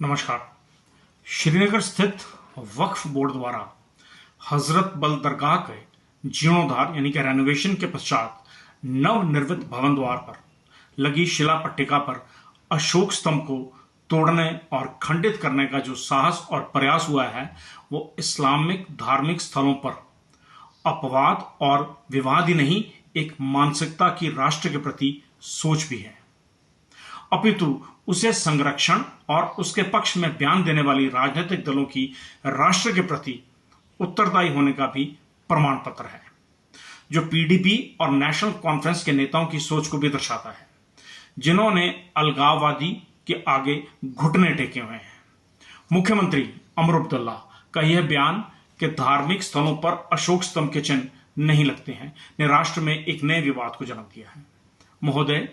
नमस्कार। श्रीनगर स्थित वक्फ बोर्ड द्वारा हजरत बल दरगाह के जीर्णोद्धार यानी कि रेनोवेशन के पश्चात नवनिर्मित भवन द्वार पर लगी शिला पट्टिका पर अशोक स्तंभ को तोड़ने और खंडित करने का जो साहस और प्रयास हुआ है वो इस्लामिक धार्मिक स्थलों पर अपवाद और विवाद ही नहीं, एक मानसिकता की राष्ट्र के प्रति सोच भी है, अपितु उसे संरक्षण और उसके पक्ष में बयान देने वाली राजनीतिक दलों की राष्ट्र के प्रति उत्तरदायी होने का भी प्रमाण पत्र है, जो पीडीपी और नेशनल कॉन्फ्रेंस के नेताओं की सोच को भी दर्शाता है, जिन्होंने अलगाववादी के आगे घुटने टेके हुए हैं। मुख्यमंत्री अमर अब्दुल्ला का यह बयान कि धार्मिक स्थलों पर अशोक स्तंभ के चिन्ह नहीं लगते हैं ने राष्ट्र में एक नए विवाद को जन्म दिया है। महोदय,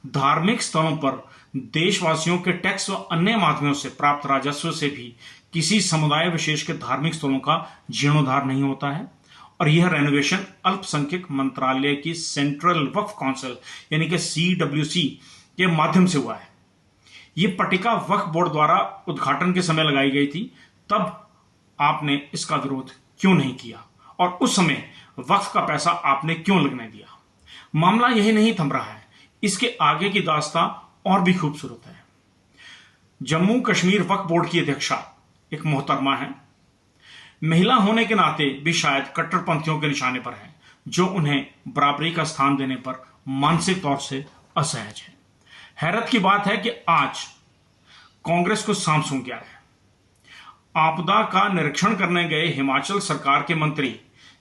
धार्मिक स्थलों पर देशवासियों के टैक्स व अन्य माध्यमों से प्राप्त राजस्व से भी किसी समुदाय विशेष के धार्मिक स्थलों का जीर्णोद्धार नहीं होता है, और यह रेनोवेशन अल्पसंख्यक मंत्रालय की सेंट्रल वक्फ काउंसिल यानी कि CWC के माध्यम से हुआ है। यह पट्टिका वक्फ बोर्ड द्वारा उद्घाटन के समय लगाई गई थी, तब आपने इसका विरोध क्यों नहीं किया और उस समय वक्फ का पैसा आपने क्यों लगने दिया? मामला यही नहीं थम रहा है, इसके आगे की दास्तां और भी खूबसूरत है। जम्मू कश्मीर वक्फ बोर्ड की अध्यक्षा एक मोहतरमा है, महिला होने के नाते भी शायद कट्टरपंथियों के निशाने पर है, जो उन्हें बराबरी का स्थान देने पर मानसिक तौर से असहज है। हैरत की बात है कि आज कांग्रेस को सांप सूंघ गया है। आपदा का निरीक्षण करने गए हिमाचल सरकार के मंत्री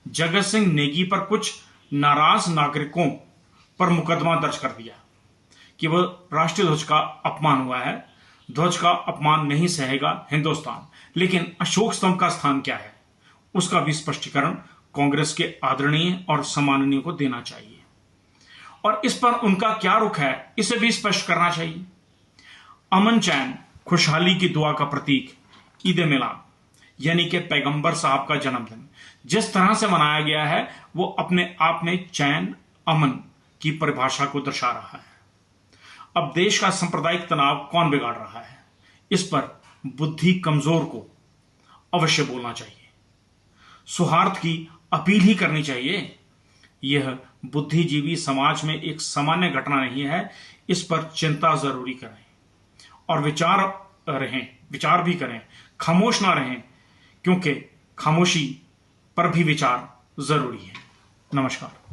जगत सिंह नेगी पर कुछ नाराज नागरिकों पर मुकदमा दर्ज कर दिया कि वह राष्ट्रीय ध्वज का अपमान हुआ है। ध्वज का अपमान नहीं सहेगा हिंदुस्तान, लेकिन अशोक स्तंभ का स्थान क्या है उसका भी स्पष्टीकरण कांग्रेस के आदरणीय और सम्माननीय को देना चाहिए, और इस पर उनका क्या रुख है इसे भी स्पष्ट करना चाहिए। अमन चैन खुशहाली की दुआ का प्रतीक ईद मिलाद यानी कि पैगंबर साहब का जन्मदिन जिस तरह से मनाया गया है वो अपने आप में चैन अमन की परिभाषा को दर्शा रहा है। अब देश का सांप्रदायिक तनाव कौन बिगाड़ रहा है, इस पर बुद्धि कमजोर को अवश्य बोलना चाहिए, सौहार्द की अपील ही करनी चाहिए। यह बुद्धिजीवी समाज में एक सामान्य घटना नहीं है, इस पर चिंता जरूरी करें और विचार भी करें, खामोश ना रहें, क्योंकि खामोशी पर भी विचार जरूरी है। नमस्कार।